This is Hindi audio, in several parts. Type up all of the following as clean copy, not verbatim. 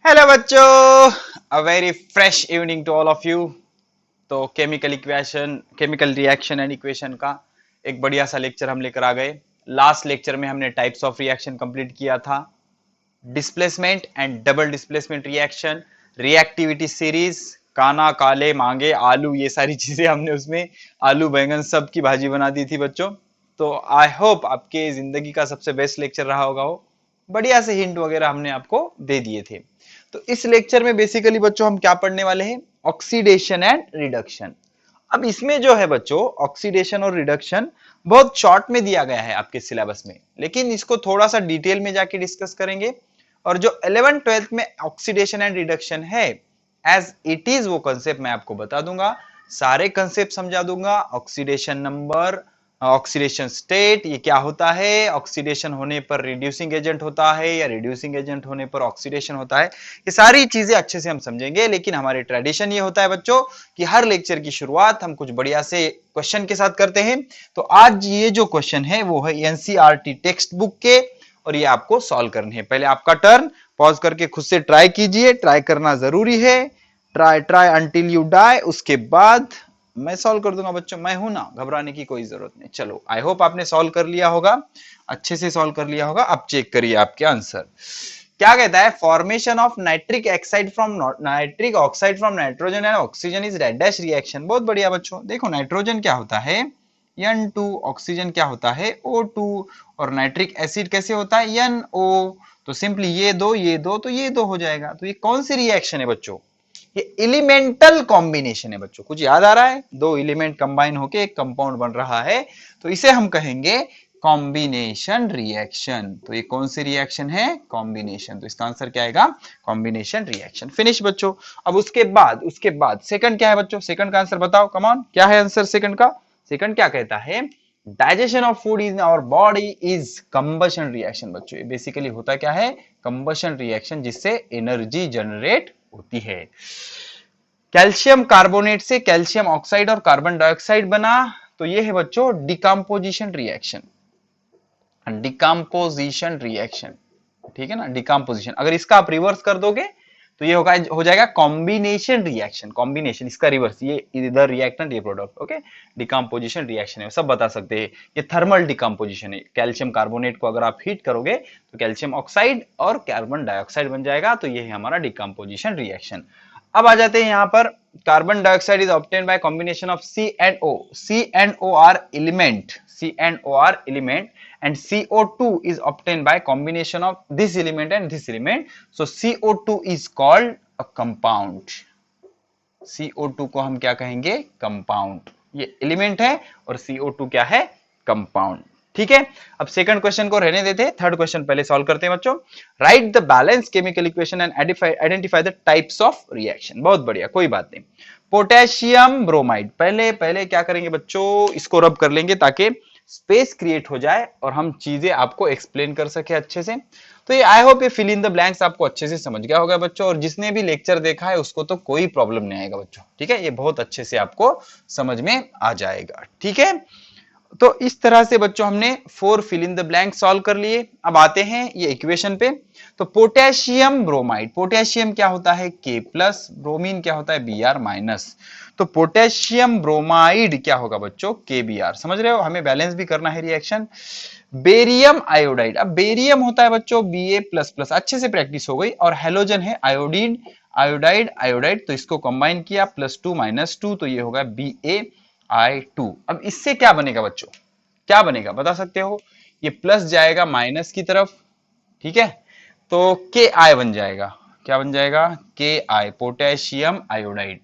हेलो बच्चों, a very fresh evening to all of you. तो केमिकल रिएक्शन एंड इक्वेशन का एक बढ़िया सा लेक्चर हम लेकर आ गए। लास्ट लेक्चर में हमने टाइप्स ऑफ रिएक्शन कंप्लीट किया था। Displacement and double displacement reaction, reactivity series, काना काले मांगे आलू, ये सारी चीजें हमने उसमें आलू बैंगन सब की भाजी बना दी थी बच्चों। तो आई होप आपके जिंदगी का सबसे बेस्ट लेक्चर रहा होगा वो। बढ़िया से हिंट वगैरह हमने आपको दे दिए थे। तो इस लेक्चर में बेसिकली बच्चों हम क्या पढ़ने वाले हैं? Oxidation and reduction. अब इसमें जो है बच्चों, ऑक्सीडेशन और रिडक्शन बहुत शॉर्ट में दिया गया है आपके सिलेबस में, लेकिन इसको थोड़ा सा डिटेल में जाके डिस्कस करेंगे। और जो 11th 12th में ऑक्सीडेशन एंड रिडक्शन है, एज इट इज वो कंसेप्ट मैं आपको बता दूंगा, सारे कंसेप्ट समझा दूंगा। ऑक्सीडेशन नंबर, ऑक्सीडेशन स्टेट, ये क्या होता है, ऑक्सीडेशन होने पर रिड्यूसिंग एजेंट होता है या रिड्यूसिंग एजेंट होने पर ऑक्सीडेशन होता है, ये सारी चीजें अच्छे से हम समझेंगे। लेकिन हमारे ट्रेडिशन ये होता है बच्चों कि हर लेक्चर की शुरुआत हम कुछ बढ़िया से क्वेश्चन के साथ करते हैं। तो आज ये जो क्वेश्चन है वो है एनसीईआरटी टेक्स्ट बुक के, और ये आपको सॉल्व करने हैं। पहले आपका टर्न, पॉज करके खुद से ट्राई कीजिए, ट्राई करना जरूरी है। Try try until you die, उसके बाद मैं सॉल्व कर दूंगा बच्चों, मैं हूं ना, घबराने की कोई जरूरत नहीं। चलो, आई होप आपने सॉल्व कर लिया होगा, अच्छे से सॉल्व कर लिया होगा। अब चेक करिए आपके आंसर। क्या कहता है? Formation of nitric oxide from nitrogen and oxygen is red dash reaction. बहुत बढ़िया बच्चों, देखो नाइट्रोजन क्या होता है N2, ऑक्सीजन क्या होता है O2, और नाइट्रिक एसिड कैसे होता है NO। तो सिंपली ये दो तो ये दो हो जाएगा। तो ये कौन सी रिएक्शन है बच्चों? ये एलिमेंटल कॉम्बिनेशन है बच्चों। कुछ याद आ रहा है? दो एलिमेंट कंबाइन होके एक कंपाउंड बन रहा है, तो इसे हम कहेंगे कॉम्बिनेशन रिएक्शन। तो ये कौन सी रिएक्शन है? कॉम्बिनेशन। तो इसका आंसर क्या आएगा? Combination reaction. फिनिश बच्चों। अब उसके बाद सेकंड क्या है बच्चों? सेकंड का आंसर बताओ, कम ऑन, क्या है आंसर सेकंड का? सेकंड क्या कहता है? Digestion of food in our body is combustion reaction. बच्चों ये बेसिकली होता क्या है? कंबशन रिएक्शन, जिससे एनर्जी जनरेट होती है। कैल्शियम कार्बोनेट से कैल्शियम ऑक्साइड और कार्बन डाइऑक्साइड बना, तो ये है बच्चों डिकम्पोजिशन रिएक्शन। डिकम्पोजिशन रिएक्शन, ठीक है ना, डिकम्पोजिशन। अगर इसका आप रिवर्स कर दोगे तो ये होगा, हो जाएगा कॉम्बिनेशन रिएक्शन। कॉम्बिनेशन, इसका रिवर्स, ये इधर रिएक्टेंट ये प्रोडक्ट, ओके। डिकम्पोजिशन रिएक्शन है, सब बता सकते हैं। ये थर्मल डिकम्पोजिशन है। कैल्शियम कार्बोनेट को अगर आप हीट करोगे तो कैल्शियम ऑक्साइड और कार्बन डाइऑक्साइड बन जाएगा। तो ये है हमारा डिकम्पोजिशन रिएक्शन। अब आ जाते हैं यहां पर। Carbon dioxide is obtain by combination of C and O. C and O are element, and CO2 is obtained by combination of this element and this element. So CO2 is called a compound. CO2 को हम क्या कहेंगे? कंपाउंड। ये एलिमेंट है और CO2 क्या है? कंपाउंड। ठीक है, अब सेकंड क्वेश्चन को रहने देते हैं, थर्ड क्वेश्चन पहले सॉल्व करते हैं बच्चों। Right the balance chemical equation and identify the types of reaction. बहुत बढ़िया, कोई बात नहीं। पोटेशियम ब्रोमाइड, पहले पहले क्या करेंगे बच्चों? इसको रब कर लेंगे ताकि स्पेस क्रिएट हो जाए और हम चीजें आपको एक्सप्लेन कर सके अच्छे से। तो ये आई होप ये फिल इन द ब्लैंक्स आपको अच्छे से समझ गया होगा बच्चों, और जिसने भी लेक्चर देखा है उसको तो कोई प्रॉब्लम नहीं आएगा बच्चों। ठीक है, ये बहुत अच्छे से आपको समझ में आ जाएगा। ठीक है, तो इस तरह से बच्चों हमने 4 fill in the blank solve कर लिए। अब आते हैं ये इक्वेशन पे। तो पोटेशियम ब्रोमाइड, पोटेशियम क्या होता है? K प्लस, ब्रोमीन क्या होता है? Br minus. तो पोटेशियम ब्रोमाइड क्या होगा बच्चों? KBr। समझ रहे हो, हमें बैलेंस भी करना है रिएक्शन। बेरियम आयोडाइड, अब बेरियम होता है बच्चों Ba प्लस प्लस, अच्छे से प्रैक्टिस हो गई। और हेलोजन है आयोडीन, आयोडाइड आयोडाइड, तो इसको कंबाइन किया, +2 -2, तो ये होगा BaI2। अब इससे क्या बनेगा बच्चों? क्या बनेगा बता सकते हो? ये प्लस जाएगा माइनस की तरफ, ठीक है, तो Ki बन जाएगा। क्या बन जाएगा? Ki, potassium iodide.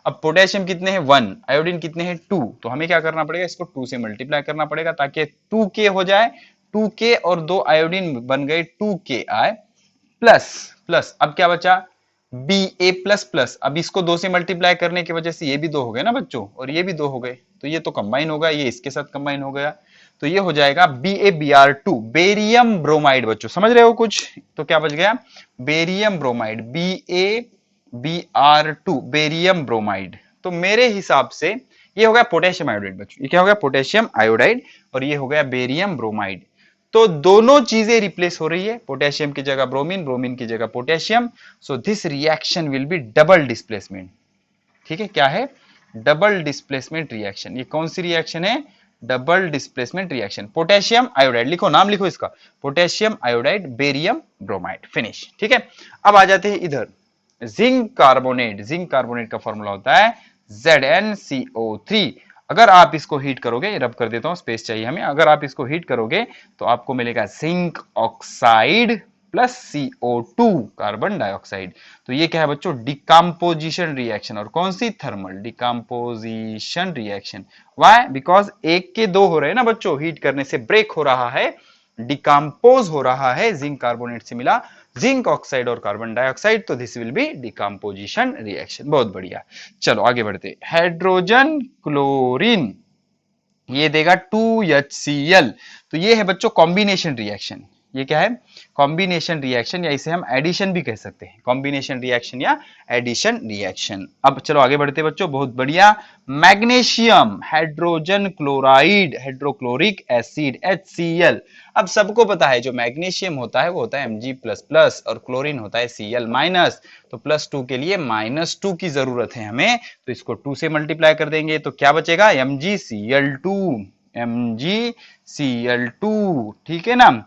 अब पोटेशियम कितने हैं? 1, आयोडीन कितने हैं? 2। तो हमें क्या करना पड़ेगा? इसको 2 से मल्टीप्लाई करना पड़ेगा ताकि 2K हो जाए। 2K और 2 आयोडीन बन गए 2Ki प्लस प्लस। अब क्या बचा? Ba plus plus. अब इसको 2 से मल्टीप्लाई करने की वजह से ये भी 2 हो गए ना बच्चों, और ये भी 2 हो गए, तो ये तो कंबाइन होगा, ये इसके साथ कंबाइन हो गया, तो ये हो जाएगा BaBr2, बेरियम ब्रोमाइड। बच्चों समझ रहे हो कुछ? तो क्या बच गया? Barium bromide, BaBr2, barium bromide. तो मेरे हिसाब से ये हो गया पोटेशियम आयोडाइड बच्चों। ये क्या हो गया? पोटेशियम आयोडाइड, और ये हो गया बेरियम ब्रोमाइड। तो दोनों चीजें रिप्लेस हो रही है, पोटेशियम की जगह ब्रोमीन, ब्रोमीन की जगह potassium. So this reaction will be double displacement. ठीक है, क्या है? Double displacement reaction. ये कौन सी रिएक्शन है? Double displacement reaction. Potassium iodide, लिखो नाम लिखो इसका, potassium iodide barium bromide. Finish. ठीक है, अब आ जाते हैं इधर जिंक कार्बोनेट। जिंक कार्बोनेट का फॉर्मूला होता है ZnCO3। अगर आप इसको हीट करोगे, रब कर देता हूं, स्पेस चाहिए हमें, अगर आप इसको हीट करोगे तो आपको मिलेगा zinc oxide plus CO2 carbon dioxide. तो ये क्या है बच्चों? Decomposition reaction. और कौन सी? Thermal decomposition reaction. Why? Because एक के दो हो रहे हैं ना बच्चों, हीट करने से ब्रेक हो रहा है, डिकम्पोज हो रहा है, जिंक कार्बोनेट से मिला जिंक ऑक्साइड और कार्बन डाइऑक्साइड, तो this will be decomposition reaction. बहुत बढ़िया, चलो आगे बढ़ते। हाइड्रोजन क्लोरीन ये देगा 2HCl। तो ये है बच्चों कॉम्बिनेशन रिएक्शन। ये क्या है? कॉम्बिनेशन रिएक्शन, या इसे हम एडिशन भी कह सकते हैं, कॉम्बिनेशन रिएक्शन या एडिशन रिएक्शन। अब चलो आगे बढ़ते बच्चों, बहुत बढ़िया। Magnesium hydrogen chloride hydrochloric acid HCl। अब सबको पता है जो मैग्नीशियम होता है वो होता है Mg++ और क्लोरीन होता है Cl-। तो +2 के लिए -2 की जरूरत है हमें, तो इसको 2 से मल्टीप्लाई कर देंगे तो क्या बचेगा? MgCl2। MgCl2, ठीक है ना।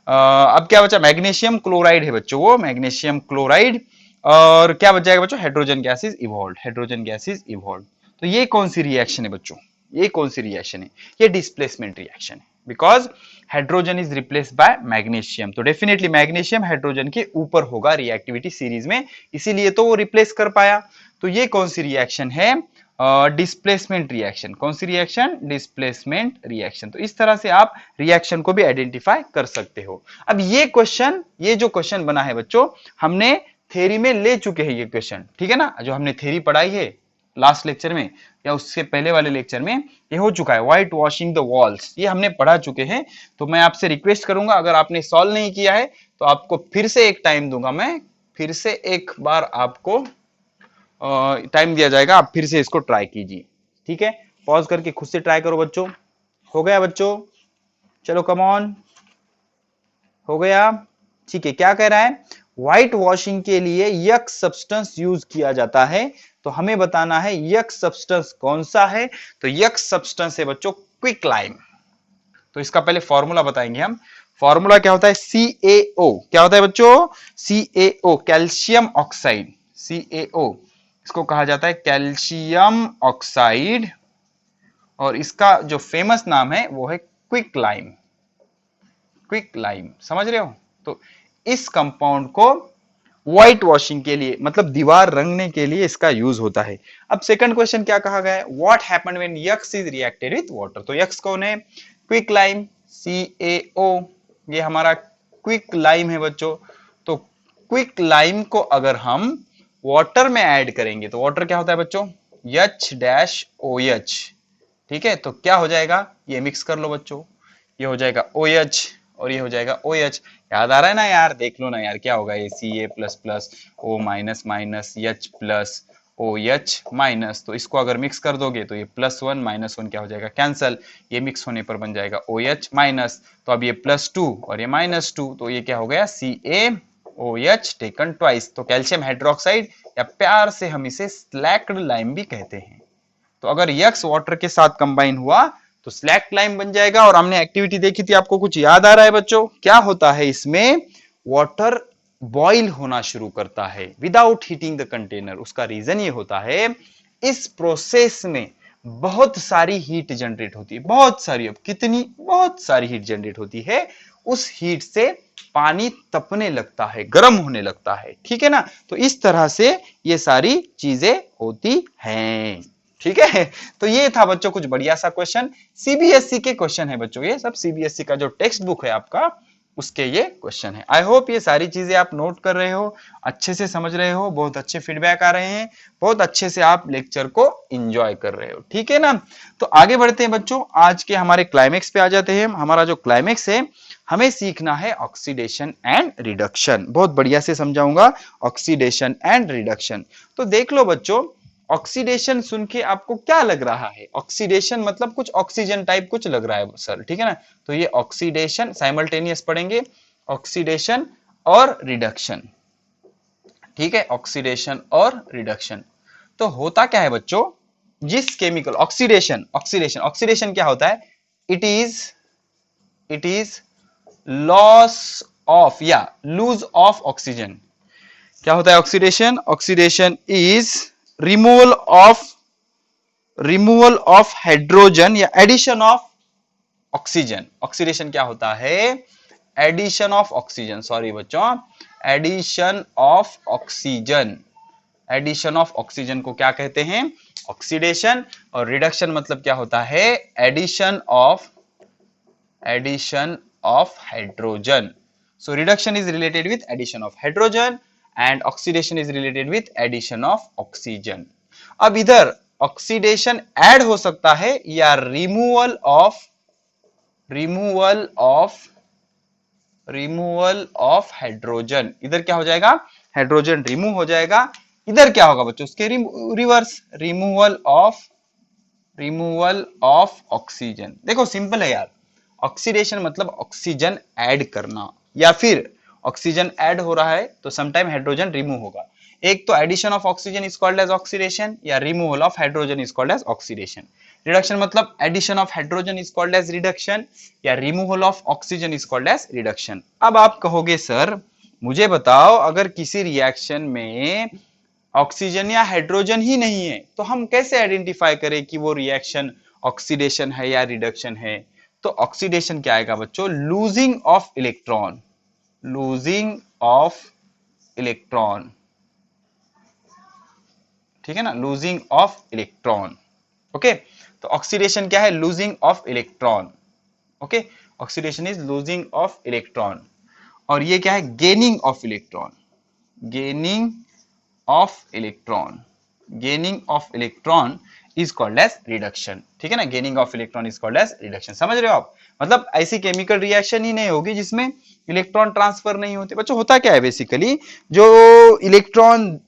अब क्या बचा? मैग्नीशियम क्लोराइड है बच्चों, वो मैग्नीशियम क्लोराइड। और क्या बच जाएगा बच्चों? Hydrogen gases evolve, hydrogen gases evolve. तो ये कौन सी रिएक्शन है बच्चों? ये कौन सी रिएक्शन है? ये डिस्प्लेसमेंट रिएक्शन है, because hydrogen is replaced by magnesium. तो डेफिनेटली मैग्नीशियम हाइड्रोजन के ऊपर होगा रिएक्टिविटी सीरीज में, इसीलिए तो वो रिप्लेस कर पाया। तो ये कौन सी रिएक्शन है? Displacement reaction. कौन सी रिएक्शन? Displacement reaction. तो इस तरह से आप रिएक्शन को भी आइडेंटिफाई कर सकते हो। अब ये क्वेश्चन, ये जो क्वेश्चन बना है बच्चों, हमने थ्योरी में ले चुके हैं ये क्वेश्चन, ठीक है ना। जो हमने थ्योरी पढ़ाई है लास्ट लेक्चर में या उससे पहले वाले लेक्चर में, ये हो चुका है। व्हाइट वॉशिंग द वॉल्स, ये हमने पढ़ा चुके हैं। तो मैं आपसे रिक्वेस्ट करूंगा, अगर आपने सॉल्व नहीं किया है तो आपको फिर से एक टाइम दूंगा, मैं फिर से एक बार आपको टाइम दिया जाएगा, आप फिर से इसको ट्राई कीजिए, ठीक है। पॉज करके खुद से ट्राई करो बच्चों। हो गया बच्चों? चलो कम ऑन, हो गया, ठीक है। क्या कह रहा है? व्हाइट वॉशिंग के लिए यक सब्सटेंस यूज किया जाता है, तो हमें बताना है यक सब्सटेंस कौन सा है। तो यक सब्सटेंस है बच्चों क्विक लाइम। तो इसका पहले फॉर्मूला बताएंगे हम। फॉर्मूला क्या होता है? CaO। क्या होता है बच्चों? CaO, calcium oxide. CaO इसको कहा जाता है कैल्शियम ऑक्साइड, और इसका जो फेमस नाम है वो है क्विक लाइम। क्विक लाइम, समझ रहे हो? तो इस कंपाउंड को व्हाइट वॉशिंग के लिए, मतलब दीवार रंगने के लिए इसका यूज होता है। अब सेकंड क्वेश्चन क्या कहा गया है? What happened when x is reacted with water. तो यक्स कौन है? Quick lime, CaO। ये हमारा क्विक लाइम है बच्चों। तो क्विक लाइम को अगर हम वाटर में ऐड करेंगे तो वाटर क्या होता है बच्चों? H-OH। ठीक है, तो क्या हो जाएगा? ये मिक्स कर लो बच्चों, ये हो जाएगा OH और ये हो जाएगा OH। याद आ रहा है ना यार? देख लो ना यार, क्या होगा? ये Ca++O- H+OH-। तो इसको अगर मिक्स कर दोगे तो ये +1 -1 क्या हो जाएगा? कैंसल। ये मिक्स होने पर बन जाएगा OH-। तो अब ये +2 और ये -2, तो ये क्या हो गया? CaOH taken twice. तो कैल्शियम हाइड्रोक्साइड, या प्यार से हम इसे स्लैक्ड लाइम भी कहते हैं। तो अगर यक्स वाटर के साथ कंबाइन हुआ तो स्लैक लाइम बन जाएगा। और हमने एक्टिविटी देखी थी, आपको कुछ याद आ रहा है बच्चों? क्या होता है इसमें? वाटर बॉईल होना शुरू करता है विदाउट हीटिंग द कंटेनर। उसका रीजन ये होता है, इस प्रोसेस में बहुत सारी हीट जनरेट होती है, बहुत सारी। अब कितनी? बहुत सारी हीट जनरेट होती है। उस हीट से पानी तपने लगता है, गर्म होने लगता है, ठीक है ना। तो इस तरह से ये सारी चीजें होती हैं, ठीक है। तो ये था बच्चों कुछ बढ़िया सा क्वेश्चन, सीबीएसई के क्वेश्चन है बच्चों। ये सब सीबीएसई का जो टेक्स्ट बुक है आपका, उसके ये क्वेश्चन है। आई होप ये सारी चीजें आप नोट कर रहे हो, अच्छे से समझ रहे हो, बहुत अच्छे फीडबैक आ रहे हैं, बहुत अच्छे से आप लेक्चर को एंजॉय कर रहे हो, ठीक है ना। तो आगे बढ़ते हैं बच्चों, आज के हमारे क्लाइमेक्स पे आ जाते हैं। हमारा जो क्लाइमेक्स है, हमें सीखना है ऑक्सीडेशन एंड रिडक्शन। बहुत बढ़िया से समझाऊंगा ऑक्सीडेशन एंड रिडक्शन। तो देख लो बच्चों, ऑक्सीडेशन सुन के आपको क्या लग रहा है? ऑक्सीडेशन मतलब कुछ ऑक्सीजन टाइप कुछ लग रहा है सर, ठीक है ना? तो ये ऑक्सीडेशन साइमल्टेनियस पढ़ेंगे, ऑक्सीडेशन और रिडक्शन, ठीक है, ऑक्सीडेशन और रिडक्शन। तो होता क्या है बच्चों, जिस केमिकल ऑक्सीडेशन ऑक्सीडेशन ऑक्सीडेशन क्या होता है? इट इज लॉस ऑफ या लूज ऑफ ऑक्सीजन। क्या होता है oxidation? Oxidation is removal of hydrogen या एडिशन ऑफ ऑक्सीजन। ऑक्सीडेशन क्या होता है? एडिशन ऑफ ऑक्सीजन, सॉरी बच्चों, addition of oxygen. Addition of oxygen को क्या कहते हैं? ऑक्सीडेशन। और रिडक्शन मतलब क्या होता है? Addition of hydrogen. So reduction is related with addition of hydrogen and oxidation is related with addition of oxygen. अब इधर ऑक्सीडेशन ऐड हो सकता है या रिमूवल ऑफ हाइड्रोजन। इधर क्या हो जाएगा? हाइड्रोजन रिमूव हो जाएगा। इधर क्या होगा बच्चों? उसके रिवर्स, रिमूवल ऑफ ऑक्सीजन। देखो सिंपल है यार, ऑक्सीडेशन मतलब ऑक्सीजन ऐड करना, या फिर ऑक्सीजन ऐड हो रहा है तो समटाइम हाइड्रोजन रिमूव होगा। एक तो addition of oxygen is called as oxidation, या removal of hydrogen is called as oxidation. Reduction मतलब addition of hydrogen is called as reduction, या removal of oxygen is called as reduction. अब आप कहोगे सर मुझे बताओ, अगर किसी रिएक्शन में ऑक्सीजन या हाइड्रोजन ही नहीं है तो हम कैसे आइडेंटिफाई करें कि वो रिएक्शन ऑक्सीडेशन है या रिडक्शन है? तो ऑक्सीडेशन क्या आएगा बच्चों? लूजिंग ऑफ इलेक्ट्रॉन, ठीक है ना, लूजिंग ऑफ इलेक्ट्रॉन। ओके, तो ऑक्सीडेशन क्या है? Losing of electron. Okay, oxidation is losing of electron. और ये क्या है? Gaining of electron. Gaining of electron is called as reduction, ठीक है ना। Gaining of electron is called as reduction. समझ रहे हो आप? मतलब ऐसी केमिकल रिएक्शन ही नहीं होगी जिसमें इलेक्ट्रॉन ट्रांसफर नहीं होते। बच्चों होता क्या है बेसिकली, जो इलेक्ट्रॉन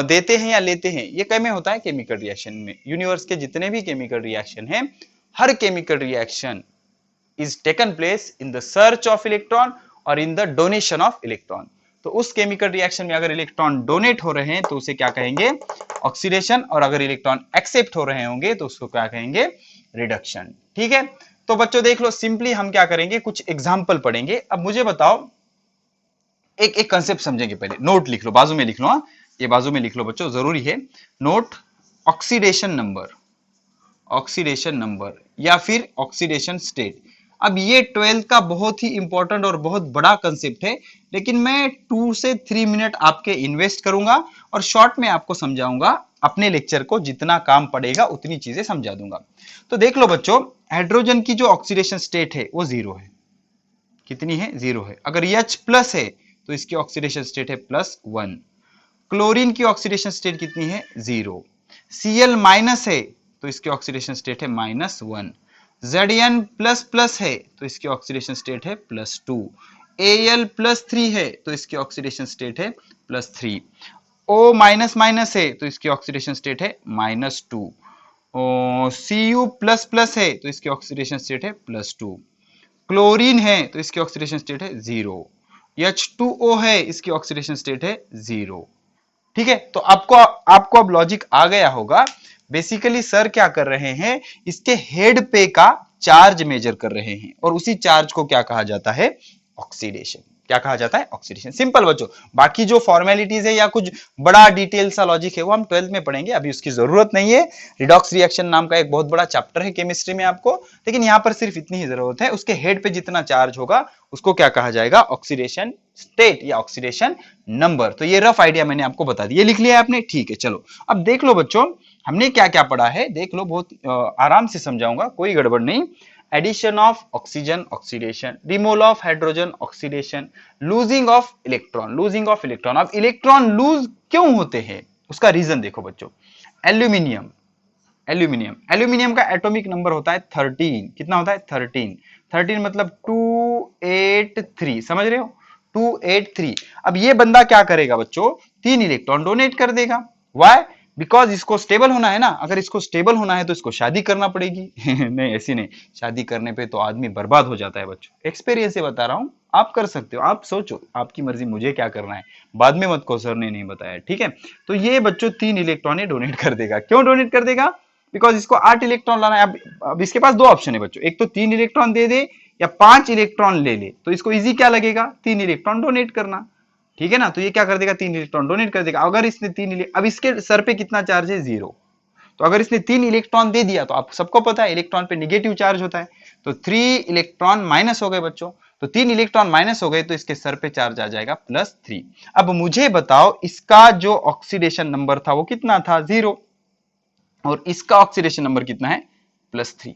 देते हैं या लेते हैं, ये कैसे होता है केमिकल रिएक्शन में। यूनिवर्स के जितने भी केमिकल रिएक्शन हैं, हर chemical reaction is taken place in the search of electron और in the donation of electron. तो उस केमिकल रिएक्शन में अगर इलेक्ट्रॉन डोनेट हो रहे हैं तो उसे क्या कहेंगे? ऑक्सीडेशन। और अगर इलेक्ट्रॉन एक्सेप्ट हो रहे होंगे तो उसको क्या कहेंगे? रिडक्शन। ठीक है, तो बच्चों देख लो, सिंपली हम क्या करेंगे, कुछ एग्जांपल पढ़ेंगे। अब मुझे बताओ, एक एक कंसेप्ट समझेंगे। पहले नोट लिख लो, बाजू में लिख लो। हाँ, ये बाजू में लिख लो बच्चों, जरूरी है नोट। ऑक्सीडेशन नंबर या फिर ऑक्सीडेशन स्टेट। अब ये 12th का बहुत ही इंपॉर्टेंट और बहुत बड़ा कंसेप्ट है, लेकिन मैं 2 से 3 मिनट आपके इन्वेस्ट करूंगा और शॉर्ट में आपको समझाऊंगा। अपने लेक्चर को जितना काम पड़ेगा उतनी चीजें समझा दूंगा। तो देख लो बच्चों, हाइड्रोजन की जो ऑक्सीडेशन स्टेट है वो 0 है। कितनी है? 0 है। अगर H प्लस है तो इसकी ऑक्सीडेशन स्टेट है +1। क्लोरीन की ऑक्सीडेशन स्टेट कितनी है? 0। Cl माइनस है तो इसकी ऑक्सीडेशन स्टेट है -1। Zn प्लस प्लस है तो इसकी ऑक्सीडेशन स्टेट है +2। Al प्लस 3 है तो इसकी ऑक्सीडेशन स्टेट है +3। O माइनस माइनस है तो इसकी ऑक्सीडेशन स्टेट है -2। Cu प्लस प्लस है तो इसकी ऑक्सीडेशन स्टेट है +2। क्लोरीन है तो इसकी ऑक्सीडेशन स्टेट है 0। H2O है, इसकी ऑक्सीडेशन स्टेट है 0। ठीक है, तो आपको अब लॉजिक आ गया होगा। बेसिकली सर क्या कर रहे हैं, इसके हेड पे का चार्ज मेजर कर रहे हैं और उसी चार्ज को क्या कहा जाता है? ऑक्सीडेशन। क्या कहा जाता है? ऑक्सीडेशन। सिंपल बच्चों, बाकी जो फॉर्मेलिटीज है या कुछ बड़ा डिटेल सा लॉजिक है वो हम 12th में पढ़ेंगे, अभी उसकी जरूरत नहीं है। रिडॉक्स रिएक्शन नाम का एक बहुत बड़ा चैप्टर है केमिस्ट्री में आपको, लेकिन यहां पर सिर्फ इतनी ही जरूरत है, उसके हेड पे जितना चार्ज होगा उसको क्या कहा जाएगा? ऑक्सीडेशन स्टेट या ऑक्सीडेशन नंबर। तो ये रफ आइडिया मैंने आपको बता दिया। लिख लिया आपने? ठीक है, चलो अब देख लो बच्चों, हमने क्या क्या पढ़ा है देख लो, बहुत आराम से समझाऊंगा, कोई गड़बड़ नहीं। Addition of oxygen oxidation, removal of hydrogen oxidation, losing of electron. अब इलेक्ट्रॉन लूज क्यों होते हैं उसका रीजन देखो बच्चों। एल्यूमिनियम का एटॉमिक नंबर होता है 13। कितना होता है? 13 मतलब 283। समझ रहे हो? 283। अब ये बंदा क्या करेगा बच्चों? 3 इलेक्ट्रॉन डोनेट कर देगा। वाई? बिकॉज इसको स्टेबल होना है ना, अगर इसको स्टेबल होना है तो इसको शादी करना पड़ेगी नहीं ऐसी नहीं, शादी करने पे तो आदमी बर्बाद हो जाता है बच्चों, एक्सपीरियंस से बता रहा हूं, आप कर सकते हो, आप सोचो, आपकी मर्जी, मुझे क्या करना है, बाद में मत को सर ने नहीं बताया, ठीक है। तो ये बच्चों 3 इलेक्ट्रॉन डोनेट कर देगा। क्यों डोनेट कर देगा? बिकॉज इसको 8 इलेक्ट्रॉन लाना है। अब इसके पास दो ऑप्शन है बच्चों, एक तो 3 इलेक्ट्रॉन दे दे या 5 इलेक्ट्रॉन ले ले, तो इसको इजी क्या लगेगा? 3 इलेक्ट्रॉन डोनेट करना, ठीक है ना। तो ये क्या कर देगा? 3 इलेक्ट्रॉन डोनेट कर देगा। अगर इसने अब इसके सर पे कितना चार्ज है? 0। तो अगर इसने 3 इलेक्ट्रॉन दे दिया, तो आप सबको पता है इलेक्ट्रॉन पे निगेटिव चार्ज होता है, तो 3 इलेक्ट्रॉन माइनस हो गए बच्चों। तो 3 इलेक्ट्रॉन माइनस हो गए तो इसके सर पे चार्ज आ जाएगा +3। अब मुझे बताओ इसका जो ऑक्सीडेशन नंबर था वो कितना था? 0। और इसका ऑक्सीडेशन नंबर कितना है? +3,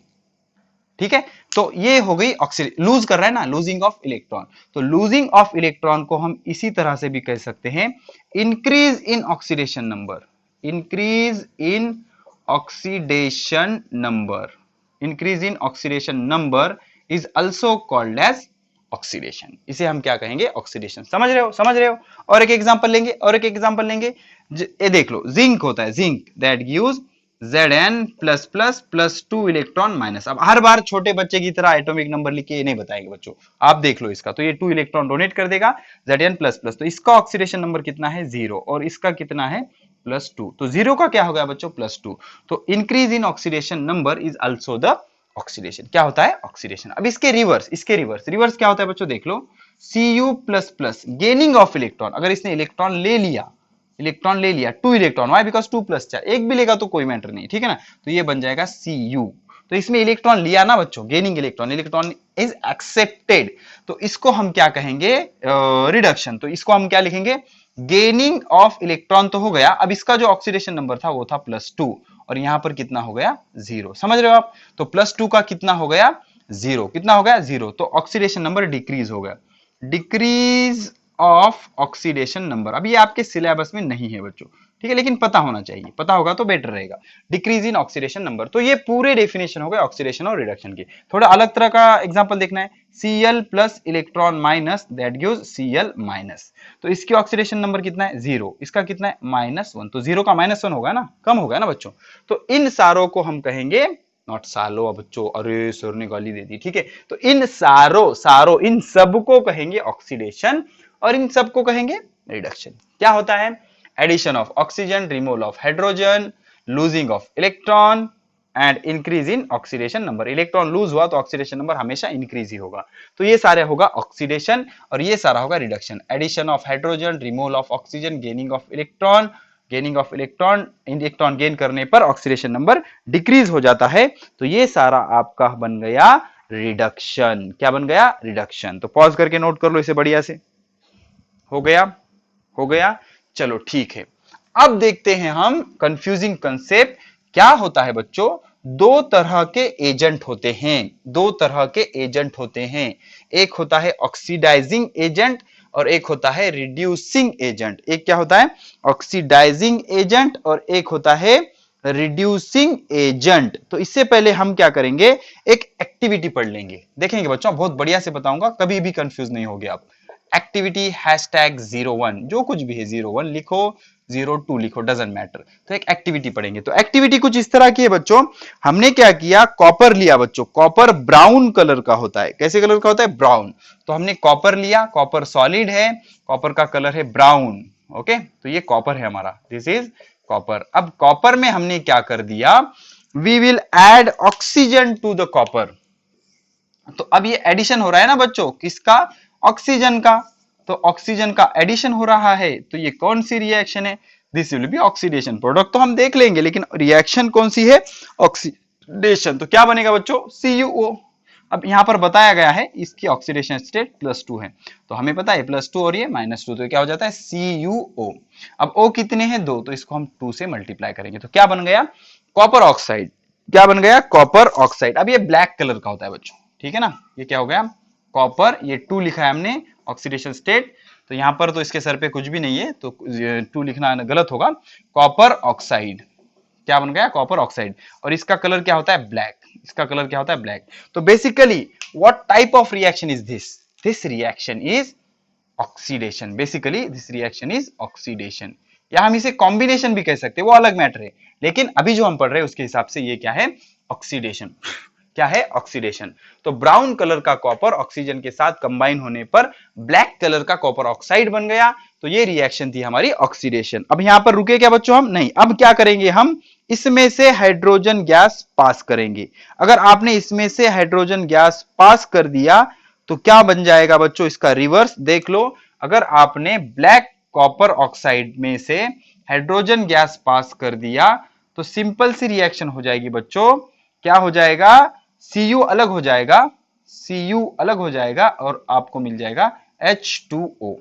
ठीक है। तो ये हो गई लूज कर रहा है ना, लूजिंग ऑफ इलेक्ट्रॉन। तो लूजिंग ऑफ इलेक्ट्रॉन को हम इसी तरह से भी कह सकते हैं increase in oxidation number, increase in oxidation number, increase in oxidation number is also called as oxidation. इसे हम क्या कहेंगे? ऑक्सीडेशन। समझ रहे हो? समझ रहे हो? और एक एग्जांपल लेंगे, और एक एग्जांपल लेंगे। ये देख लो, जिंक होता है, zinc that gives Zn+++2 electron minus. अब हर बार छोटे बच्चे की तरह एटॉमिक नंबर लिख के ये नहीं बताएंगे बच्चों, आप देख लो इसका। तो ये 2 इलेक्ट्रॉन डोनेट कर देगा Zn++, तो इसका ऑक्सीडेशन नंबर कितना है? 0, और इसका कितना है? +2। तो 0 का क्या हो गया बच्चों? +2। तो increase in oxidation number is also the oxidation. क्या होता है? ऑक्सीडेशन। अब इसके रिवर्स, रिवर्स क्या होता है बच्चों? देख लो, Cu++, गेनिंग ऑफ इलेक्ट्रॉन। अगर इसने इलेक्ट्रॉन ले लिया, 2 इलेक्ट्रॉन, वाई? बिकॉज 2+4, एक भी लेगा तो कोई मैटर नहीं, ठीक है ना। तो ये बन जाएगा Cu। तो इसमें इलेक्ट्रॉन लिया ना बच्चों, gaining electron, electron is accepted, तो इसको हम क्या कहेंगे? रिडक्शन। तो इसको हम क्या लिखेंगे? गेनिंग ऑफ इलेक्ट्रॉन तो हो गया। अब इसका जो ऑक्सीडेशन नंबर था वो था +2, और यहां पर कितना हो गया? 0। समझ रहे हो आप? तो +2 का कितना हो गया? 0। कितना हो गया? 0। तो ऑक्सीडेशन नंबर डिक्रीज हो गया, डिक्रीज ऑफ ऑक्सीडेशन नंबर। अब ये आपके सिलेबस में नहीं है बच्चों, ठीक है, लेकिन पता होना चाहिए, पता होगा तो बेटर रहेगा। Decrease in oxidation number. तो ये पूरे डेफिनेशन हो गए ऑक्सीडेशन और रिडक्शन के। थोड़ा अलग तरह का एग्जांपल देखना है, Cl+ electron minus that gives Cl-। तो इसकी ऑक्सीडेशन नंबर कितना है? 0। इसका कितना है? -1। तो 0 का -1 होगा ना, कम होगा ना बच्चों। तो इन सारों को हम कहेंगे, नॉट सालो बच्चों, अरे सर ने गाली दे दी, ठीक है। तो इन सारों इन सबको कहेंगे ऑक्सीडेशन, और इन सबको कहेंगे रिडक्शन। क्या होता है? Addition of oxygen, removal of hydrogen, losing of electron and increase in oxidation number. Electron lose हुआ तो ऑक्सीडेशन नंबर हमेशा इंक्रीज ही होगा। तो ये सारे होगा ऑक्सीडेशन, और ये सारा होगा reduction. Addition of hydrogen, removal of oxygen, gaining of electron, electron gain करने पर ऑक्सीडेशन नंबर डिक्रीज हो जाता है। तो ये सारा आपका बन गया रिडक्शन। क्या बन गया? रिडक्शन। तो पॉज करके नोट कर लो इसे बढ़िया से। हो गया? हो गया? चलो ठीक है। अब देखते हैं हम कंफ्यूजिंग कंसेप्ट क्या होता है बच्चों। दो तरह के एजेंट होते हैं, दो तरह के एजेंट होते हैं। एक होता है ऑक्सीडाइजिंग एजेंट और एक होता है रिड्यूसिंग एजेंट। एक क्या होता है? ऑक्सीडाइजिंग एजेंट, और एक होता है रिड्यूसिंग एजेंट। तो इससे पहले हम क्या करेंगे? एक एक्टिविटी पढ़ लेंगे, देखेंगे बच्चों, बहुत बढ़िया से बताऊंगा, कभी भी कंफ्यूज नहीं होगे आप। एक्टिविटी #01, जो कुछ भी है 01 लिखो, 02 लिखो, डजेंट मैटर। तो एक एक्टिविटी पढ़ेंगे। तो एक्टिविटी कुछ इस तरह की है बच्चों। हमने क्या किया? कॉपर लिया बच्चों। कॉपर ब्राउन कलर का होता है। कैसे कलर का होता है? ब्राउन। तो हमने कॉपर लिया, कॉपर सॉलिड है, कॉपर का कलर है ब्राउन। ओके, तो ये कॉपर है हमारा, दिस इज कॉपर। अब कॉपर में हमने क्या कर दिया? We will add oxygen to the copper. तो अब ये एडिशन हो रहा है ना बच्चों, किसका? ऑक्सीजन का। तो ऑक्सीजन का एडिशन हो रहा है, तो ये कौन सी रिएक्शन है? This will be oxidation. Product तो हम देख लेंगे, लेकिन रिएक्शन कौन सी है? ऑक्सीडेशन। तो क्या बनेगा बच्चों? CuO। अब यहां पर बताया गया है इसकी ऑक्सीडेशन स्टेट +2 है, तो हमें पता है +2 और ये -2, तो क्या हो जाता है? CuO। अब O कितने हैं? 2, तो इसको हम 2 से मल्टीप्लाई करेंगे, तो क्या बन गया? Copper oxide. क्या बन गया? Copper oxide. अब ये ब्लैक कलर का होता है बच्चों, ठीक है ना। ये क्या हो गया? कॉपर। ये 2 लिखा है हमने ऑक्सीडेशन स्टेट, तो यहां पर तो इसके सर पे कुछ भी नहीं है, तो 2 लिखना गलत होगा। Copper oxide. क्या बन गया? Copper oxide. और इसका कलर क्या होता है? ब्लैक। इसका कलर क्या होता है? ब्लैक। तो basically what type of reaction is this? This reaction is oxidation. Basically this reaction is oxidation. या हम इसे कॉम्बिनेशन भी कह सकते हैं, वो अलग मैटर है। लेकिन अभी जो हम पढ़ रहे हैं उसके हिसाब से ये क्या है, ऑक्सीडेशन। क्या है, ऑक्सीडेशन। तो ब्राउन कलर का कॉपर ऑक्सीजन के साथ कंबाइन होने पर ब्लैक कलर का कॉपर ऑक्साइड बन गया। तो ये रिएक्शन थी हमारी ऑक्सीडेशन। अब यहां पर रुके क्या बच्चों, हम नहीं, अब क्या करेंगे, हम इसमें से हाइड्रोजन गैस पास करेंगे। अगर आपने इसमें से हाइड्रोजन गैस पास कर दिया तो क्या बन जाएगा बच्चों, इसका रिवर्स देख लो। अगर आपने ब्लैक कॉपर ऑक्साइड में से हाइड्रोजन गैस पास कर दिया तो सिंपल सी रिएक्शन हो जाएगी बच्चों। क्या हो जाएगा, Cu अलग हो जाएगा, Cu अलग हो जाएगा और आपको मिल जाएगा H2O।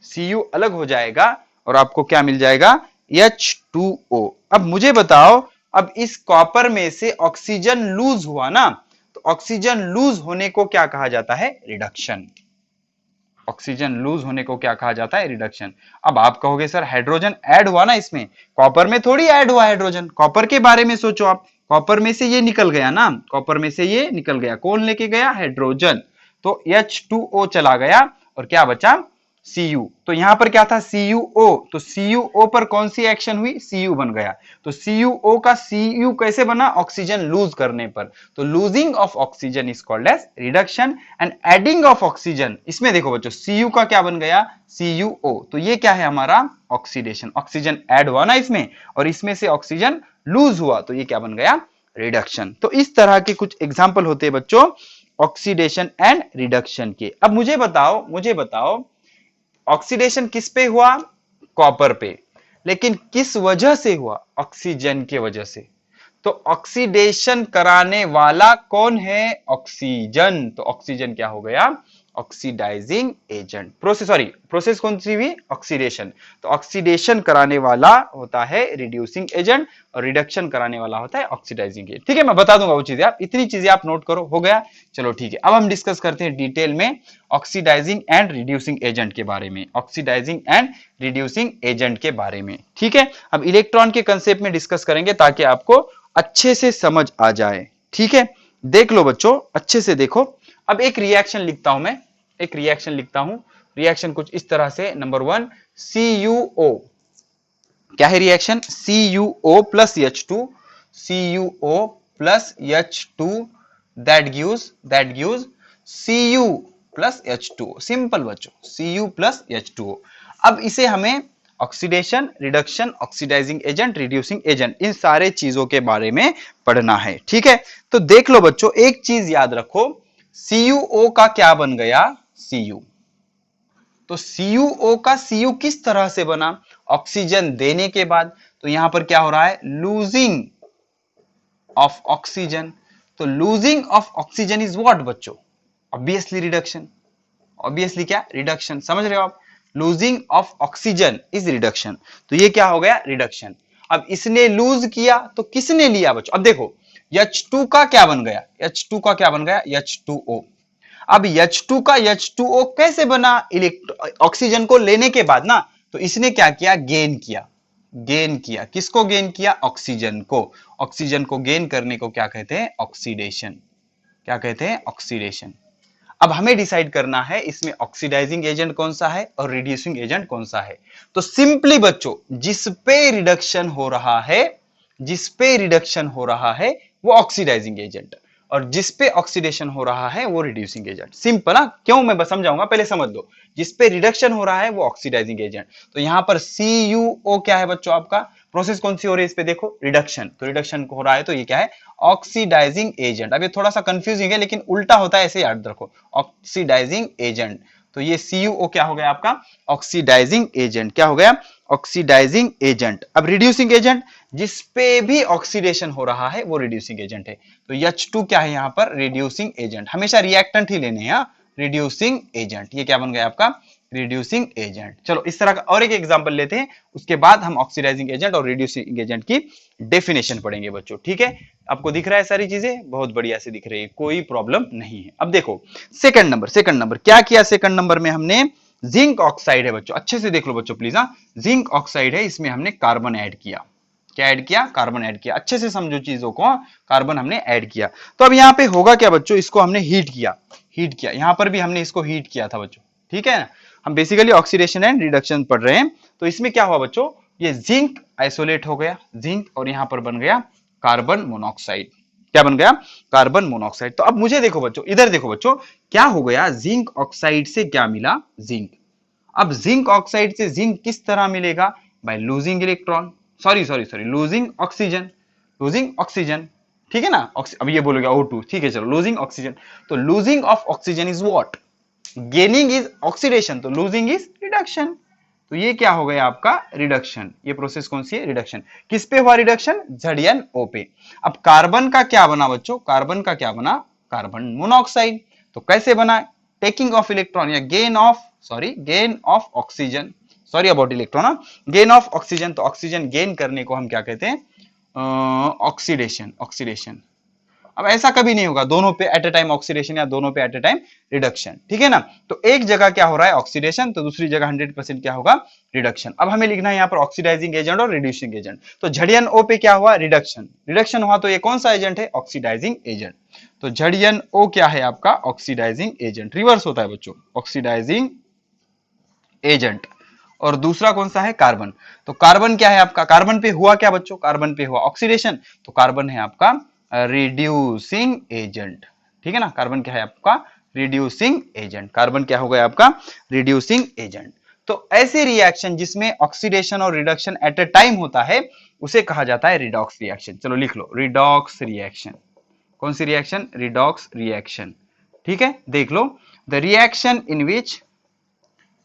Cu अलग हो जाएगा और आपको क्या मिल जाएगा, H2O। अब मुझे बताओ, अब इस कॉपर में से ऑक्सीजन लूज हुआ ना, तो ऑक्सीजन लूज होने को क्या कहा जाता है, रिडक्शन। ऑक्सीजन लूज होने को क्या कहा जाता है, रिडक्शन। अब आप कहोगे सर हाइड्रोजन ऐड हुआ ना इसमें, कॉपर में थोड़ी ऐड हुआ हाइड्रोजन, कॉपर के बारे में सोचो आप, कॉपर में से ये निकल गया ना, कॉपर में से ये निकल गया, कौन लेके गया, हाइड्रोजन। तो H2O चला गया और क्या बचा, Cu। तो यहां पर क्या था, CuO, तो CuO पर कौन सी एक्शन हुई, Cu बन गया। तो CuO का Cu कैसे बना, ऑक्सीजन लूज करने पर। तो losing of oxygen is called as reduction and adding of oxygen, इसमें देखो बच्चों Cu का क्या बन गया, CuO। तो ये क्या है हमारा, ऑक्सीडेशन। ऑक्सीजन ऐड हुआ ना इसमें और इसमें से ऑक्सीजन लूज हुआ, तो ये क्या बन गया, रिडक्शन। तो इस तरह के कुछ एग्जाम्पल होते हैं बच्चों ऑक्सीडेशन एंड रिडक्शन के। अब मुझे बताओ ऑक्सीडेशन किस पे हुआ, कॉपर पे, लेकिन किस वजह से हुआ, ऑक्सीजन के वजह से। तो ऑक्सीडेशन कराने वाला कौन है, ऑक्सीजन। तो ऑक्सीजन क्या हो गया, ऑक्सीडाइजिंग एजेंट। प्रोसेस कौन सी हुई, ऑक्सीडेशन। तो ऑक्सीडेशन कराने वाला होता है रिड्यूसिंग एजेंट और रिडक्शन कराने वाला होता है ऑक्सीडाइजिंग एजेंट। ठीक है, मैं बता दूंगा वो चीजें, आप इतनी चीजें आप नोट करो, हो गया। चलो ठीक है, अब हम डिस्कस करते हैं डिटेल में ऑक्सीडाइजिंग एंड रिड्यूसिंग एजेंट के बारे में, ऑक्सीडाइजिंग एंड रिड्यूसिंग एजेंट के बारे में। ठीक है, अब इलेक्ट्रॉन के कंसेप्ट में डिस्कस करेंगे ताकि आपको अच्छे से समझ आ जाए। ठीक है, देख लो बच्चों, अच्छे से देखो। अब एक रिएक्शन लिखता हूं मैं, एक रिएक्शन लिखता हूं। रिएक्शन कुछ इस तरह से, नंबर 1 CuO, क्या है reaction, CuO plus H2, CuO plus H2 that gives Cu plus H2O। Simple बच्चों, Cu प्लस H2O। अब इसे हमें oxidation, reduction, oxidizing agent, reducing agent, इन सारे चीजों के बारे में पढ़ना है। ठीक है, तो देख लो बच्चों, एक चीज याद रखो, CuO का क्या बन गया, Cu। तो CuO का Cu किस तरह से बना, ऑक्सीजन देने के बाद। तो यहां पर क्या हो रहा है, लूजिंग ऑफ ऑक्सीजन। तो losing of oxygen is what बच्चों, ऑब्वियसली रिडक्शन। ऑब्वियसली क्या, रिडक्शन। समझ रहे हो आप, losing of oxygen is reduction. तो ये क्या हो गया, रिडक्शन। अब इसने लूज किया तो किसने लिया बच्चों, अब देखो H2 का क्या बन गया, H2 का क्या बन गया, H2O। अब H2 का H2O कैसे बना, ऑक्सीजन को लेने के बाद ना, तो इसने क्या किया, गेन किया। गेन किया, किसको गेन किया, ऑक्सीजन को। ऑक्सीजन को गेन करने को क्या कहते हैं, ऑक्सीडेशन। क्या कहते हैं, ऑक्सीडेशन। अब हमें डिसाइड करना है इसमें ऑक्सीडाइजिंग एजेंट कौन सा है और रिड्यूसिंग एजेंट कौन सा है। तो सिंपली बच्चों, जिस पे रिडक्शन हो रहा है, जिस पे रिडक्शन हो रहा है वो ऑक्सीडाइजिंग एजेंट, और जिस पे ऑक्सीडेशन हो रहा है वो रिड्यूसिंग एजेंट। सिंपल ना, क्यों मैं बस समझाऊंगा, पहले समझ लो। जिस पे रिडक्शन हो रहा है वो ऑक्सीडाइजिंग एजेंट। तो यहां पर CuO क्या है बच्चों, आपका प्रोसेस कौन सी हो रही है इस पे देखो, रिडक्शन। तो रिडक्शन हो रहा है तो ये क्या है, ऑक्सीडाइजिंग एजेंट। अब ये थोड़ा सा कंफ्यूजिंग है लेकिन उल्टा होता है, ऐसे याद रखो, ऑक्सीडाइजिंग एजेंट। तो ये CuO क्या हो गया आपका, ऑक्सीडाइजिंग एजेंट। क्या हो गया, ऑक्सीडाइजिंग एजेंट। अब रिड्यूसिंग एजेंट, जिस पे भी ऑक्सीडेशन हो रहा है वो रिड्यूसिंग एजेंट है। तो H2 क्या है यहां पर, रिड्यूसिंग एजेंट। हमेशा रिएक्टेंट ही लेने हैं, रिड्यूसिंग एजेंट। ये क्या बन गया आपका, रिड्यूसिंग एजेंट। चलो इस तरह का और एक एग्जांपल लेते हैं, उसके बाद हम ऑक्सीडाइजिंग एजेंट और रिड्यूसिंग एजेंट की डेफिनेशन पढ़ेंगे बच्चों। ठीक है, आपको दिख रहा है सारी चीजें, बहुत बढ़िया से दिख रही है, कोई प्रॉब्लम नहीं है। अब देखो सेकंड नंबर क्या किया, सेकंड नंबर में हमने जिंक ऑक्साइड है बच्चों, अच्छे से देख लो बच्चों प्लीज। जिंक ऑक्साइड है, इसमें हमने कार्बन ऐड किया। क्या ऐड किया, कार्बन ऐड किया। अच्छे से समझो चीजों को, कार्बन हमने ऐड किया। तो अब यहां पे होगा क्या बच्चों, इसको हमने हीट किया। यहां पर भी हमने इसको हीट किया था बच्चों। ठीक है, हम बेसिकली ऑक्सीडेशन एंड रिडक्शन पढ़ रहे हैं। तो इसमें क्या हुआ बच्चों, ये जिंक आइसोलेट हो गया, जिंक, और यहां पर बन गया कार्बन मोनोऑक्साइड। क्या बन गया, कार्बन मोनोऑक्साइड। तो अब मुझे देखो बच्चों, इधर देखो बच्चों, क्या हो गया, जिंक ऑक्साइड से क्या मिला, जिंक। अब जिंक ऑक्साइड से जिंक किस तरह मिलेगा, by losing electron, sorry sorry sorry, losing oxygen, losing oxygen, ठीक है ना। अब ये बोलोगे O2, ठीक है चलो, लूजिंग ऑक्सीजन। तो losing of oxygen is what, gaining is oxidation, तो लूजिंग इज रिडक्शन। तो ये क्या हो गया आपका, रिडक्शन। ये प्रोसेस कौन सी है, रिडक्शन। किस पे हुआ रिडक्शन, ZnO पे। अब कार्बन का क्या बना बच्चों, कार्बन का क्या बना, कार्बन मोनोऑक्साइड। तो कैसे बना, टेकिंग ऑफ इलेक्ट्रॉन या gain of, sorry gain of oxygen, sorry about electron, gain of oxygen. तो ऑक्सीजन गेन करने को हम क्या कहते हैं, ऑक्सीडेशन, ऑक्सीडेशन। अब ऐसा कभी नहीं होगा दोनों पे एट ए टाइम ऑक्सीडेशन या दोनों पे एट ए टाइम रिडक्शन, ठीक है ना। तो एक जगह क्या हो रहा है ऑक्सीडेशन, तो दूसरी जगह 100% क्या होगा, रिडक्शन। अब हमें लिखना है यहाँ पर ऑक्सीडाइजिंग एजेंट और रिड्यूसिंग एजेंट। तो ZnO पे क्या हुआ, रिडक्शन, रिडक्शन हुआ, तो ये कौन सा एजेंट है, ऑक्सीडाइजिंग एजेंट। तो ZnO क्या है आपका, ऑक्सीडाइजिंग एजेंट, रिवर्स होता है बच्चों, ऑक्सीडाइजिंग एजेंट। और दूसरा कौन सा है, कार्बन। तो कार्बन क्या है आपका, कार्बन पे हुआ क्या बच्चों, कार्बन पे हुआ ऑक्सीडेशन, तो कार्बन है आपका रिड्यूसिंग एजेंट, ठीक है ना। कार्बन क्या है आपका, रिड्यूसिंग एजेंट, कार्बन क्या हो गया आपका, रिड्यूसिंग एजेंट। तो ऐसे रिएक्शन जिसमें ऑक्सीडेशन और रिडक्शन एट ए टाइम होता है उसे कहा जाता है रिडॉक्स रिएक्शन। चलो लिख लो, रिडॉक्स रिएक्शन। कौन सी रिएक्शन, रिडॉक्स रिएक्शन, ठीक है। देख लो, the reaction in which,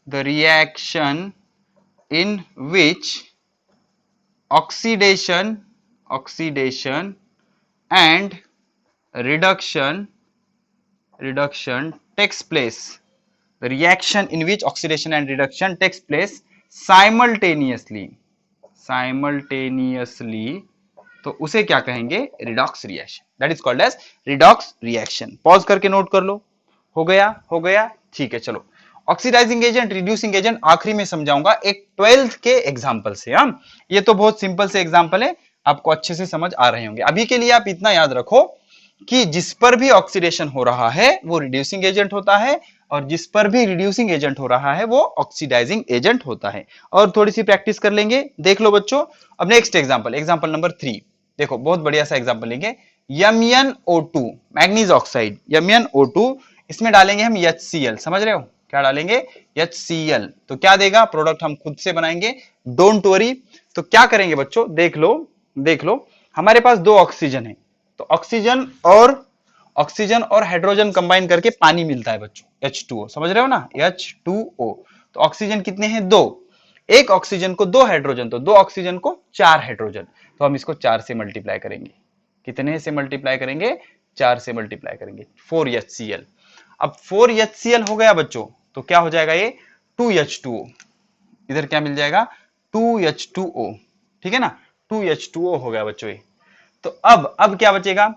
the reaction in which oxidation and reduction takes place, the reaction in which oxidation and reduction takes place simultaneously, तो उसे क्या कहेंगे, redox reaction, that is called as redox reaction. Pause करके नोट कर लो, हो गया, ठीक है। चलो, ऑक्सीडाइजिंग एजेंट, रिड्यूसिंग एजेंट आखिरी में समझाऊंगा एक 12th के एग्जांपल से। हम ये तो बहुत सिंपल से एग्जांपल है, आपको अच्छे से समझ आ रहे होंगे। अभी के लिए आप इतना याद रखो कि जिस पर भी ऑक्सीडेशन हो रहा है वो रिड्यूसिंग एजेंट होता है, और जिस पर भी रिड्यूसिंग एजेंट हो रहा है वो ऑक्सीडाइजिंग एजेंट होता है। और थोड़ी सी प्रैक्टिस कर लेंगे, देख लो बच्चों। अब नेक्स्ट एग्जांपल, एग्जांपल नंबर 3, देखो बहुत बढ़िया सा एग्जांपल लेंगे। MnO2 मैग्नीज ऑक्साइड, MnO2, इसमें डालेंगे हम HCl, समझ रहे हो, क्या डालेंगे, HCl। तो क्या देगा, प्रोडक्ट हम खुद से बनाएंगे, डोंट वरी। तो क्या करेंगे बच्चों, देख लो, हमारे पास दो ऑक्सीजन है, तो ऑक्सीजन और हाइड्रोजन कंबाइन करके पानी मिलता है बच्चों, H2O, समझ रहे हो ना, H2O। तो ऑक्सीजन कितने हैं, दो, एक ऑक्सीजन को दो हाइड्रोजन, तो दो ऑक्सीजन को चार हाइड्रोजन, तो हम इसको 4 से मल्टीप्लाई करेंगे। कितने से मल्टीप्लाई करेंगे, 4 से मल्टीप्लाई करेंगे, 4HCl। अब 4HCl हो गया बच्चों, तो क्या हो जाएगा ये 2H2O, इधर क्या मिल जाएगा 2H2O, ठीक है ना, 2H2O हो गया बच्चों ये। तो अब क्या बचेगा,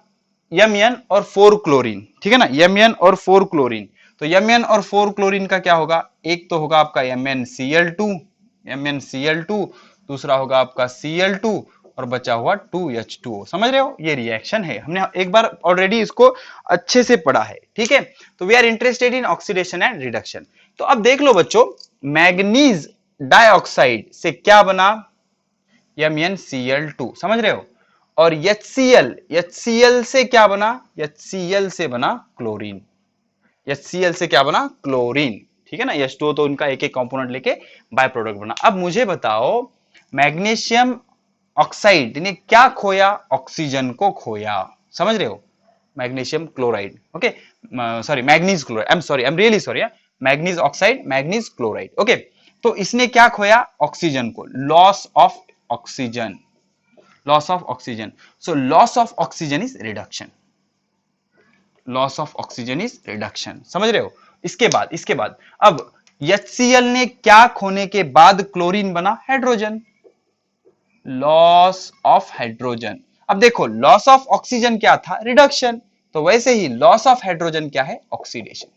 Mn और 4 क्लोरीन, ठीक है ना, Mn और 4 क्लोरीन। तो Mn और 4 क्लोरीन का क्या होगा, एक तो होगा आपका MnCl2, दूसरा होगा आपका Cl2, और बचा हुआ 2H2O। समझ रहे हो, ये रिएक्शन है, हमने एक बार ऑलरेडी इसको अच्छे से पढ़ा है, ठीक है। तो we are interested in oxidation and reduction. तो अब देख लो बच्चों, मैग्नीज डाइऑक्साइड से क्या बना, MnCl2, समझ रहे हो। और HCl से क्या बना, HCl से बना क्लोरीन, HCl से क्या बना, क्लोरीन, ठीक है ना। H2O तो उनका एक एक कंपोनेंट लेके बाय प्रोडक्ट बना। अब मुझे बताओ, मैग्नीशियम ऑक्साइड ने क्या खोया, ऑक्सीजन को खोया, समझ रहे हो, magnesium chloride, okay, sorry manganese chloride, I am really sorry, manganese oxide, manganese chloride, okay. तो इसने क्या खोया, ऑक्सीजन को, loss of oxygen, loss of oxygen. So loss of oxygen is reduction, loss of oxygen is reduction, समझ रहे हो। इसके बाद अब HCl ने क्या खोने के बाद क्लोरीन बना, हाइड्रोजन, लॉस ऑफ हाइड्रोजन। अब देखो, लॉस ऑफ ऑक्सीजन क्या था, रिडक्शन, तो वैसे ही लॉस ऑफ हाइड्रोजन क्या है, ऑक्सीडेशन,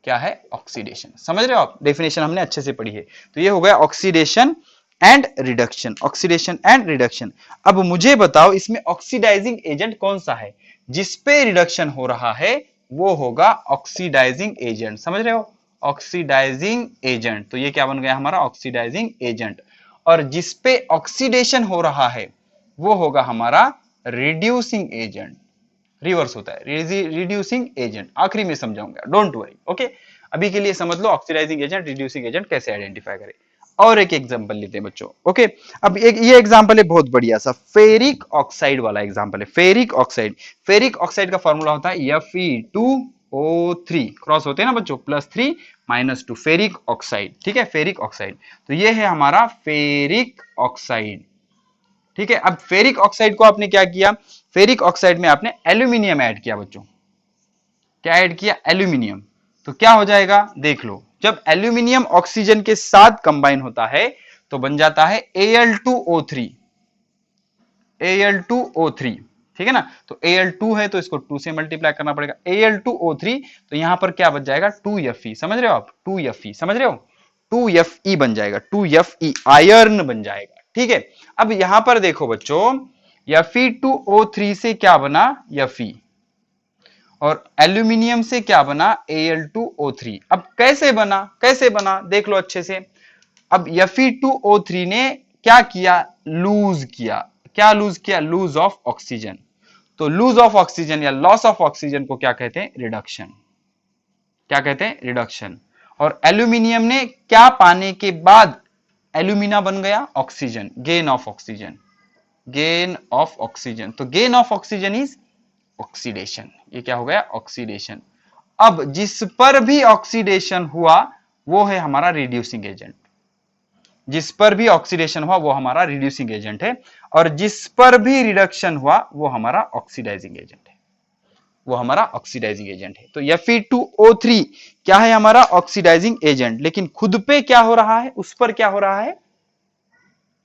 क्या है, ऑक्सीडेशन। समझ रहे हो आप, डेफिनेशन हमने अच्छे से पढ़ी है। तो ये हो गया oxidation and reduction, oxidation and reduction. अब मुझे बताओ, इसमें ऑक्सीडाइजिंग एजेंट कौन सा है, जिसपे रिडक्शन हो रहा है वो होगा ऑक्सीडाइजिंग एजेंट, समझ रहे हो, ऑक्सीडाइजिंग एजेंट। तो ये क्या बन गया हमारा ऑक्सीडाइजिंग एजेंट। और जिसपे ऑक्सीडेशन हो रहा है वो होगा हमारा रिड्यूसिंग एजेंट। रिवर्स होता है रिड्यूसिंग एजेंट, आखिरी में समझाऊंगा, डोंट वरी। ओके, अभी के लिए समझ लो ऑक्सीडाइजिंग एजेंट रिड्यूसिंग एजेंट कैसे आइडेंटिफाई करें। और एक एग्जांपल लेते हैं बच्चों। ओके, अब एक ये एग्जांपल है बहुत बढ़िया सा, फेरिक ऑक्साइड वाला एग्जांपल है। फेरिक ऑक्साइड, फेरिक ऑक्साइड का फॉर्मूला होता है Fe2O3, क्रॉस होते हैं ना बच्चों, +3 -2, फेरिक ऑक्साइड। ठीक है, फेरिक ऑक्साइड। तो ये है हमारा फेरिक ऑक्साइड। ठीक है, अब फेरिक ऑक्साइड को आपने क्या किया, फेरिक ऑक्साइड में आपने एल्यूमिनियम ऐड किया बच्चों। क्या ऐड किया, एल्यूमिनियम। तो क्या हो जाएगा देख लो, जब एल्यूमिनियम ऑक्सीजन के साथ कंबाइन होता है तो बन जाता है Al2O3। Al2O3, ठीक है ना। तो Al2 है तो इसको 2 से मल्टीप्लाई करना पड़ेगा, Al2O3। तो यहां पर क्या बच जाएगा 2Fe, समझ रहे हो आप, 2Fe समझ रहे हो, 2Fe बन जाएगा, 2Fe आयर्न बन जाएगा। ठीक है, अब यहां पर देखो बच्चों, Fe2O3 से क्या बना, Fe, और एल्यूमिनियम से क्या बना, Al2O3। अब कैसे बना, कैसे बना देख लो अच्छे से। अब Fe2O3 ने क्या किया, लूज किया। क्या लूज किया, लूज ऑफ ऑक्सीजन। तो लूज ऑफ ऑक्सीजन या लॉस ऑफ ऑक्सीजन को क्या कहते हैं, रिडक्शन। क्या कहते हैं, रिडक्शन। और एल्यूमिनियम ने क्या पाने के बाद एल्यूमिना बन गया, oxygen, gain of oxygen, gain of oxygen. तो gain of oxygen is oxidation. ये क्या हो गया, ऑक्सीडेशन। अब जिस पर भी ऑक्सीडेशन हुआ वो है हमारा रिड्यूसिंग एजेंट। जिस पर भी ऑक्सीडेशन हुआ वो हमारा रिड्यूसिंग एजेंट है, और जिस पर भी रिडक्शन हुआ वो हमारा ऑक्सीडाइजिंग एजेंट है, वो हमारा ऑक्सीडाइजिंग एजेंट है। तो Fe2O3 क्या है, हमारा ऑक्सीडाइजिंग एजेंट, लेकिन खुद पे क्या हो रहा है, उस पर क्या हो रहा है,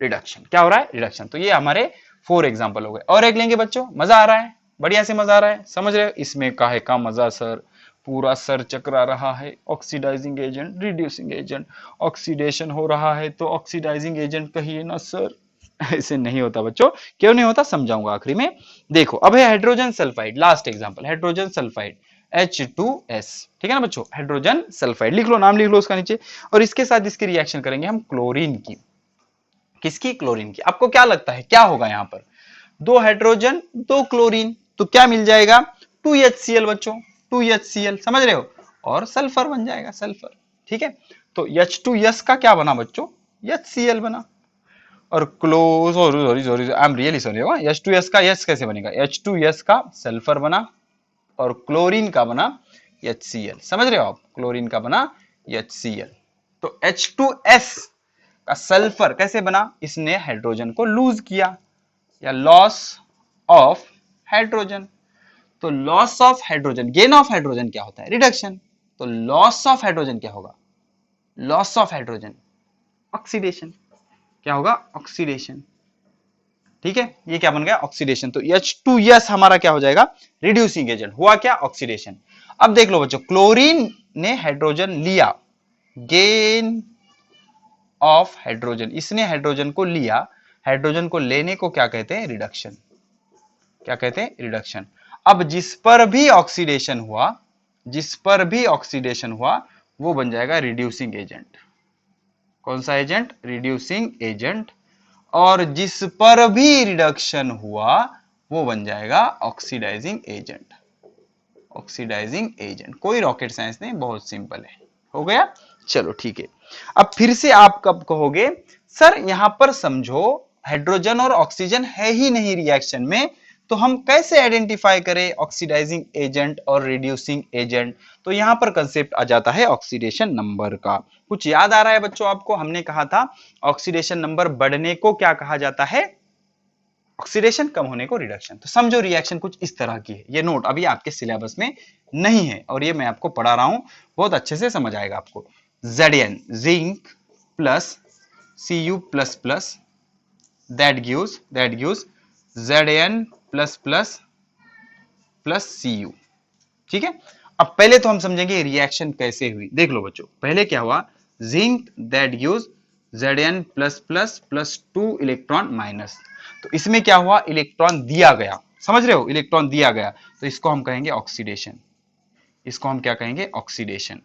रिडक्शन। क्या हो रहा है, रिडक्शन। तो ये हमारे 4 एग्जांपल हो गए। और एक लेंगे बच्चों, मजा आ रहा है, बढ़िया से मजा आ रहा है, समझ रहे हो, इसमें काहे का मजा सर, पूरा सर चकरा रहा है। Oxidising agent, reducing agent, oxidation हो रहा है तो ऑक्सीडाइजिंग एजेंट कहिए ना सर। ऐसे नहीं होता बच्चों, क्यों नहीं होता समझाऊंगा आखिरी में। देखो अब है hydrogen sulphide, last example, hydrogen sulphide H2S। ठीक है ना बच्चों, हाइड्रोजन सल्फाइड लिख लो, नाम लिख लो उसका नीचे। और इसके साथ इसकी रिएक्शन करेंगे हम क्लोरीन की। किसकी, क्लोरीन की। आपको क्या लगता है क्या होगा यहां पर, 2 हाइड्रोजन 2 क्लोरीन, तो क्या मिल जाएगा, 2HCl बच्चों, 2HCl, समझ रहे हो, और सल्फर बन जाएगा, सल्फर। ठीक है, तो H2S का क्या बना बच्चों, HCl बना। और close, sorry sorry I am really sorry, H2S का S कैसे बनेगा, H2S का सल्फर बना, और क्लोरीन का बना HCl, समझ रहे हो आप, क्लोरीन का बना HCl। तो H2S का सल्फर कैसे बना, इसने हाइड्रोजन को लूज किया, या लॉस ऑफ हाइड्रोजन। तो loss of hydrogen, gain of hydrogen क्या होता है, रिडक्शन। तो लॉस ऑफ हाइड्रोजन क्या होगा, लॉस ऑफ हाइड्रोजन ऑक्सीडेशन। क्या होगा, ऑक्सीडेशन। ठीक है, ये क्या बन गया, ऑक्सीडेशन। तो H2S हमारा क्या हो जाएगा, रिड्यूसिंग एजेंट, हुआ क्या, ऑक्सीडेशन। अब देख लो बच्चों, क्लोरीन ने हाइड्रोजन लिया, गेन ऑफ हाइड्रोजन, इसने हाइड्रोजन को लिया, हाइड्रोजन को लेने को क्या कहते हैं, रिडक्शन। क्या कहते हैं, रिडक्शन। अब जिस पर भी ऑक्सीडेशन हुआ, जिस पर भी ऑक्सीडेशन हुआ वो बन जाएगा रिड्यूसिंग एजेंट। कौन सा एजेंट, रिड्यूसिंग एजेंट। और जिस पर भी रिडक्शन हुआ वो बन जाएगा ऑक्सीडाइजिंग एजेंट। ऑक्सीडाइजिंग एजेंट, कोई रॉकेट साइंस नहीं, बहुत सिंपल है, हो गया। चलो ठीक है, अब फिर से आप कब कहोगे सर यहां पर समझो हाइड्रोजन और ऑक्सीजन है ही नहीं रिएक्शन में, तो हम कैसे आइडेंटिफाई करें ऑक्सीडाइजिंग एजेंट और रिड्यूसिंग एजेंट। तो यहां पर कंसेप्ट आ जाता है ऑक्सीडेशन नंबर का। कुछ याद आ रहा है बच्चों आपको, हमने कहा था ऑक्सीडेशन नंबर बढ़ने को क्या कहा जाता है, ऑक्सीडेशन, कम होने को रिडक्शन। तो समझो रिएक्शन कुछ इस तरह की है, ये नोट अभी आपके सिलेबस में नहीं है और ये मैं आपको पढ़ा रहा हूं, बहुत अच्छे से समझ आएगा आपको। Zn, zinc plus Cu plus plus, that gives Zn plus plus plus Cu। ठीक है, अब पहले तो हम समझेंगे रिएक्शन कैसे हुई। देख लो बच्चों, पहले क्या हुआ, zinc that gives Zn plus plus plus 2 electron minus. तो इसमें क्या हुआ, इलेक्ट्रॉन दिया गया, समझ रहे हो, इलेक्ट्रॉन दिया गया, तो इसको हम कहेंगे ऑक्सीडेशन। इसको हम क्या कहेंगे, ऑक्सीडेशन।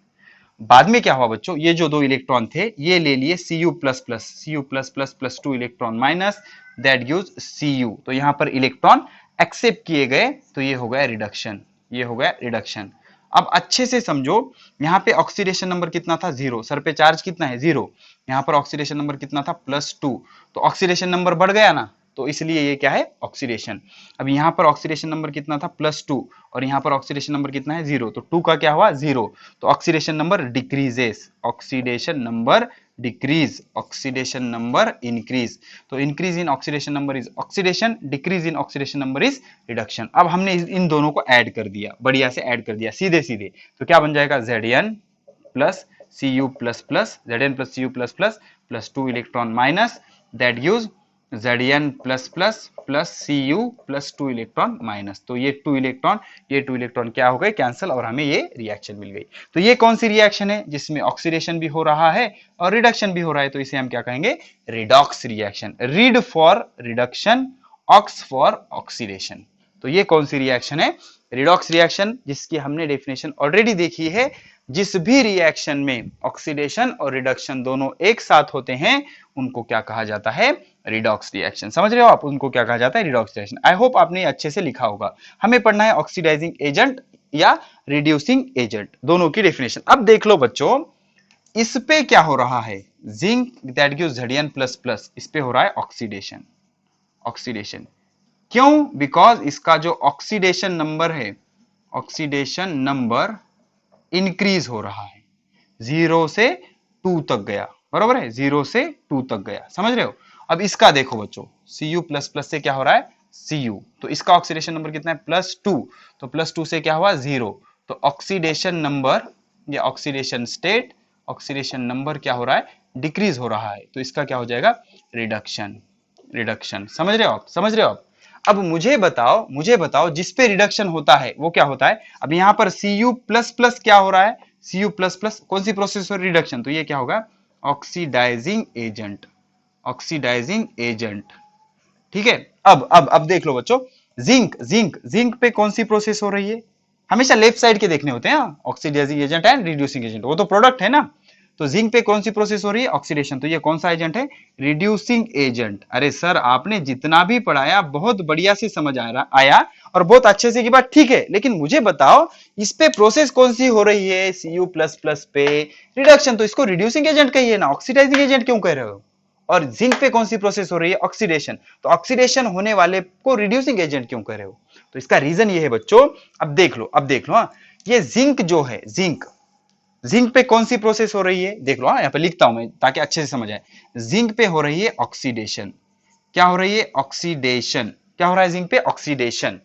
बाद में क्या हुआ बच्चों, ये जो दो इलेक्ट्रॉन थे ये ले लिए Cu++ two electron minus, that gives Cu। तो यहां पर इलेक्ट्रॉन एक्सेप्ट किए गए, तो ये हो गया रिडक्शन, ये हो गया रिडक्शन। अब अच्छे से समझो, यहाँ पे ऑक्सीडेशन नंबर कितना था, 0, सर पे चार्ज कितना है, 0, यहाँ पर ऑक्सीडेशन नंबर कितना था, +2, तो ऑक्सीडेशन नंबर बढ़ गया ना, तो इसलिए ये क्या है, ऑक्सीडेशन। अब यहाँ पर ऑक्सीडेशन नंबर कितना था, +2, और यहाँ पर ऑक्सीडेशन नंबर कितना है, 0, तो 2 का क्या हुआ, 0, तो oxidation number decreases, oxidation number decrease, oxidation number increase. तो increase in oxidation number is oxidation, decrease in oxidation number is reduction. अब हमने इन दोनों को ऐड कर दिया, बढ़िया से ऐड कर दिया सीधे सीधे, तो क्या बन जाएगा, Zn plus Cu plus plus, Zn plus Cu plus plus plus 2 electron minus, that gives Zn plus plus plus Cu plus 2 electron minus. तो ये 2 इलेक्ट्रॉन, ये 2 इलेक्ट्रॉन क्या हो गए, कैंसिल, और हमें ये रिएक्शन मिल गई। तो ये कौन सी रिएक्शन है, जिसमें ऑक्सीडेशन भी हो रहा है और रिडक्शन भी हो रहा है, तो इसे हम क्या कहेंगे, redox reaction. Red for reduction, ox for oxidation. तो ये कौन सी रिएक्शन है, रिडॉक्स रिएक्शन, जिसकी हमने डेफिनेशन ऑलरेडी देखी है। जिस भी रिएक्शन में ऑक्सीडेशन और रिडक्शन दोनों एक साथ होते हैं उनको क्या कहा जाता है, रिडॉक्स रिएक्शन। समझ रहे हो आप, उनको क्या कहा जाता है, रिडॉक्स रिएक्शन। आई होप आपने अच्छे से लिखा होगा। हमें पढ़ना है ऑक्सीडाइजिंग एजेंट या रिड्यूसिंग एजेंट, दोनों की डेफिनेशन। अब देख लो बच्चों, इस पे क्या हो रहा है, जिंक दैट गिव्स Zn++, इस पे हो रहा है ऑक्सीडेशन, ऑक्सीडेशन क्यों, बिकॉज इसका जो ऑक्सीडेशन नंबर है, ऑक्सीडेशन नंबर इंक्रीज हो रहा है, 0 से 2 तक गया, बरोबर है, 0 से 2 तक गया, समझ रहे हो। अब इसका देखो बच्चों, Cu++ से क्या हो रहा है, Cu, तो इसका ऑक्सीडेशन नंबर कितना है, +2, तो +2 से क्या हुआ, 0, तो ऑक्सीडेशन नंबर या ऑक्सीडेशन स्टेट, ऑक्सीडेशन नंबर क्या हो रहा है, डिक्रीज हो रहा है, तो इसका क्या हो जाएगा, रिडक्शन, रिडक्शन। समझ रहे हो आप, समझ रहे हो आप। अब मुझे बताओ जिस पे रिडक्शन होता है वो क्या होता है। अब यहां पर Cu++ क्या हो रहा है, Cu++ कौन सी प्रोसेस और रिडक्शन, तो ये क्या होगा, ऑक्सीडाइजिंग एजेंट, ऑक्सीडाइजिंग एजेंट, ठीक है। अब देख लो बच्चों, जिंक पे कौन सी प्रोसेस हो रही है, हमेशा लेफ्ट साइड के देखने होते हैं, oxidising agent and reducing agent, वो तो प्रोडक्ट है ना। तो जिंक पे कौन सी प्रोसेस हो रही है, ऑक्सीडेशन, तो ये कौन सा एजेंट है, रिड्यूसिंग एजेंट। अरे सर आपने जितना भी पढ़ाया बहुत बढ़िया से समझ आया और बहुत अच्छे से की बात ठीक है, लेकिन मुझे बताओ इस पे प्रोसेस कौन सी हो रही है, Cu++ पे रिडक्शन, तो इसको रिड्यूसिंग एजेंट कहिए ना, ऑक्सीडाइजिंग एजेंट क्यों कह रहे हो। और जिंक पे कौन सी प्रोसेस हो रही है, ऑक्सीडेशन, तो ऑक्सीडेशन होने वाले को रिड्यूसिंग एजेंट क्यों कह रहे हो। तो इसका रीजन ये है बच्चों, अब देख लो हाँ, ये जिंक जो है, जिंक पे कौन सी प्रोसेस हो रही है, देख लो हाँ, यहाँ पे लिखता हूं मैं ताकि अच्छे से समझ आए। जिंक पे हो रही है ऑक्सीडेशन, क्या हो रही है, ऑक्सीडेशन, क्या हो रहा है जिंक पे, ऑक्सीडेशन।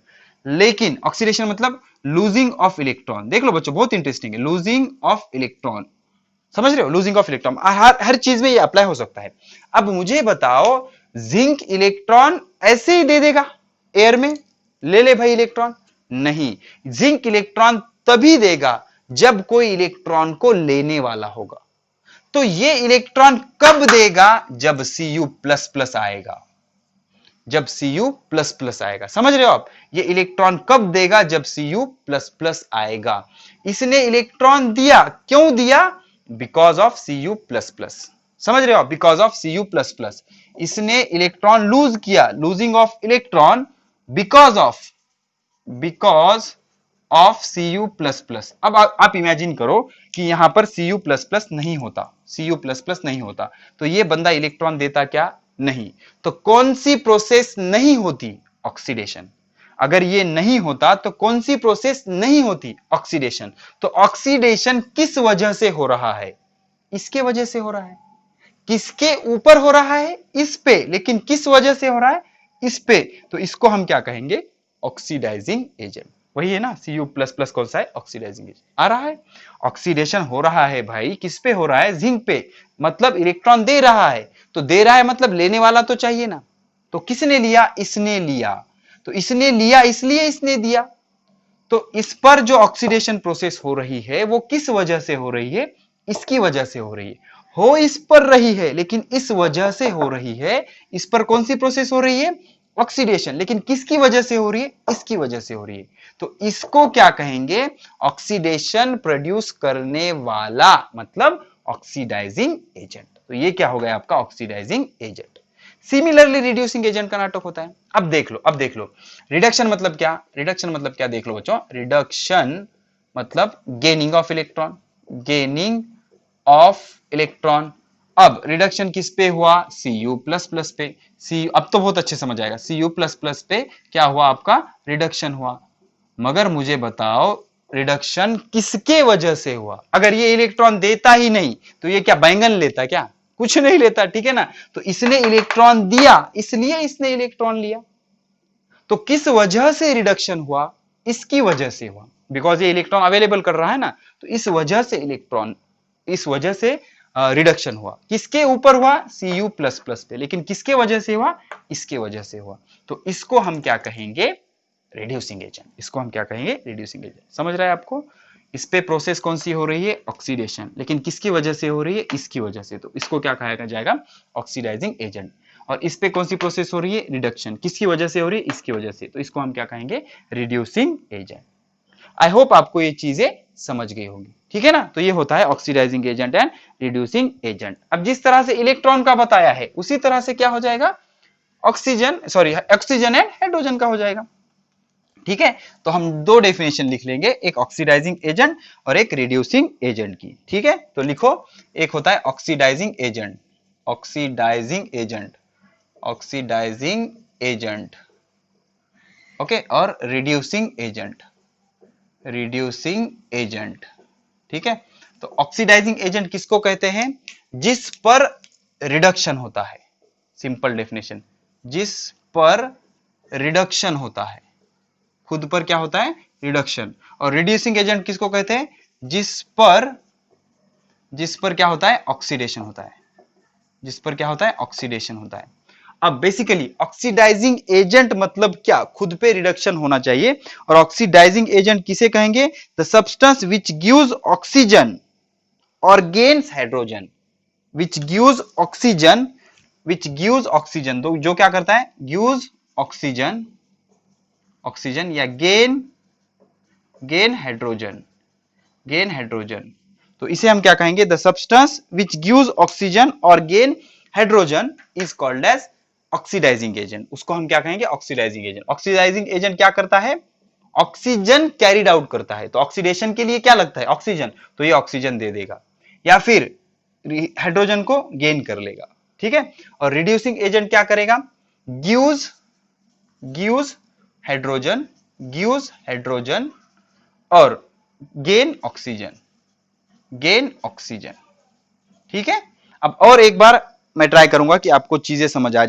लेकिन ऑक्सीडेशन मतलब लूजिंग ऑफ इलेक्ट्रॉन, देख लो बच्चों बहुत इंटरेस्टिंग है, लूजिंग ऑफ इलेक्ट्रॉन, समझ रहे हो, लूजिंग ऑफ इलेक्ट्रॉन, हर चीज में ये अप्लाई हो सकता है। अब मुझे बताओ, जिंक इलेक्ट्रॉन ऐसे ही दे देगा, एयर में ले ले भाई इलेक्ट्रॉन, नहीं, जिंक इलेक्ट्रॉन तभी देगा जब कोई इलेक्ट्रॉन को लेने वाला होगा। तो ये इलेक्ट्रॉन कब देगा, जब Cu++ आएगा, जब Cu++ आएगा, समझ रहे हो आप, ये इलेक्ट्रॉन कब देगा, जब Cu++ आएगा। इसने इलेक्ट्रॉन दिया, क्यों दिया, बिकॉज ऑफ Cu++, समझ रहे हो आप, बिकॉज ऑफ Cu++। इसने इलेक्ट्रॉन लूज किया, losing of electron because of Cu++। अब आप इमेजिन करो कि यहां पर Cu++ नहीं होता, Cu++ नहीं होता, तो ये बंदा इलेक्ट्रॉन देता क्या, नहीं। तो कौन सी प्रोसेस नहीं होती, ऑक्सीडेशन। अगर ये नहीं होता तो कौन सी प्रोसेस नहीं होती, ऑक्सीडेशन। तो ऑक्सीडेशन किस वजह से हो रहा है, इसके वजह से हो रहा है। किसके ऊपर हो रहा है, इस पे, लेकिन किस वजह से हो रहा है, इस पे, तो इसको हम क्या कहेंगे, ऑक्सीडाइजिंग एजेंट। वही है ना, Cu++ कौन सा है, ऑक्सीडाइजिंग एजेंट। आ रहा है, ऑक्सीडेशन हो रहा है भाई, किस पे हो रहा है, जिंक पे, मतलब इलेक्ट्रॉन दे रहा है, तो दे रहा है मतलब लेने वाला तो चाहिए ना। तो किसने लिया, इसने लिया, तो इसने लिया इसलिए इसने दिया। तो इस पर जो ऑक्सीडेशन प्रोसेस हो रही है वो किस वजह से हो रही है, इसकी वजह से हो रही है, हो इस पर रही है लेकिन इस वजह से हो रही है। इस पर कौन सी प्रोसेस हो रही है, ऑक्सीडेशन, लेकिन किसकी वजह से हो रही है? इसकी वजह से हो रही है। तो इसको क्या कहेंगे? ऑक्सीडेशन प्रोड्यूस करने वाला, मतलब ऑक्सीडाइजिंग एजेंट। तो ये क्या हो गया आपका? Oxidising agent. Similarly reducing agent का नाटक होता है। अब देख लो रिडक्शन मतलब क्या? रिडक्शन मतलब क्या देख लो बच्चों। रिडक्शन मतलब gaining of electron, gaining of electron. अब रिडक्शन किस पे हुआ? Cu प्लस प्लस पे। Cu अब तो बहुत अच्छे समझ आएगा। Cu प्लस प्लस पे क्या हुआ? आपका रिडक्शन हुआ। मगर मुझे बताओ रिडक्शन किसके वजह से हुआ? अगर ये इलेक्ट्रॉन देता ही नहीं तो ये क्या बैंगन लेता? क्या कुछ नहीं लेता, ठीक है ना। तो इसने इलेक्ट्रॉन दिया, इसलिए इसने इलेक्ट्रॉन लिया। तो किस वजह से रिडक्शन हुआ? इसकी वजह से हुआ, बिकॉज ये इलेक्ट्रॉन अवेलेबल कर रहा है ना। तो इस वजह से इलेक्ट्रॉन, इस वजह से रिडक्शन हुआ। किसके ऊपर हुआ? Cu प्लस प्लस पे। लेकिन किसके वजह से हुआ? इसके वजह से हुआ। तो इसको हम क्या कहेंगे? Reducing agent. इसको हम क्या कहेंगे? Reducing agent. समझ रहा है आपको? इस पे प्रोसेस कौन सी हो रही है? ऑक्सीडेशन। लेकिन किसकी वजह से हो रही है? इसकी वजह से। तो इसको क्या कहा जाएगा? Oxidising agent. और इस पे कौन सी प्रोसेस हो रही है? रिडक्शन। किसकी वजह से हो रही है? इसकी वजह से। तो इसको हम क्या कहेंगे? Reducing agent. आई होप आपको ये चीजें समझ गई होंगी, ठीक है ना। तो ये होता है oxidising agent and reducing agent. अब जिस तरह से इलेक्ट्रॉन का बताया है उसी तरह से क्या हो जाएगा? ऑक्सीजन एंड हाइड्रोजन का हो जाएगा, ठीक है। तो हम दो डेफिनेशन लिख लेंगे, एक ऑक्सीडाइजिंग एजेंट और एक रिड्यूसिंग एजेंट की, ठीक है। तो लिखो, एक होता है oxidising agent, oxidising agent, oxidising agent, okay, और रिड्यूसिंग एजेंट, रिड्यूसिंग एजेंट, ठीक है। तो ऑक्सीडाइजिंग एजेंट किसको कहते हैं? जिस पर रिडक्शन होता है। सिंपल डेफिनेशन, जिस पर रिडक्शन होता है, खुद पर क्या होता है? रिडक्शन। और रिड्यूसिंग एजेंट किसको कहते हैं? जिस पर क्या होता है? ऑक्सीडेशन होता है, जिस पर क्या होता है? ऑक्सीडेशन होता है। अब बेसिकली ऑक्सीडाइजिंग एजेंट मतलब क्या? खुद पे रिडक्शन होना चाहिए। और ऑक्सीडाइजिंग एजेंट किसे कहेंगे? The substance which gives oxygen और gains hydrogen, which gives oxygen, which gives oxygen, तो जो क्या करता है? गिव्स ऑक्सीजन, ऑक्सीजन, या गेन हाइड्रोजन, गेन हाइड्रोजन। तो इसे हम क्या कहेंगे? The substance which gives oxygen और gain hydrogen is called as oxidizing agent. उसको हम क्या कहेंगे? Oxidising agent. ऑक्सीडाइजिंग एजेंट क्या करता है? ऑक्सीजन कैरिड आउट करता है। तो ऑक्सीडेशन के लिए क्या लगता है? ऑक्सीजन। तो ये ऑक्सीजन दे देगा या फिर हाइड्रोजन को गेन कर लेगा, ठीक है। और रिड्यूसिंग एजेंट क्या करेगा? गिव्स हाइड्रोजन, गिव्स हाइड्रोजन और गेन ऑक्सीजन, गेन ऑक्सीजन, ठीक है। अब और एक बार मैं ट्राई करूंगा कि आपको चीजें समझ आ जाए।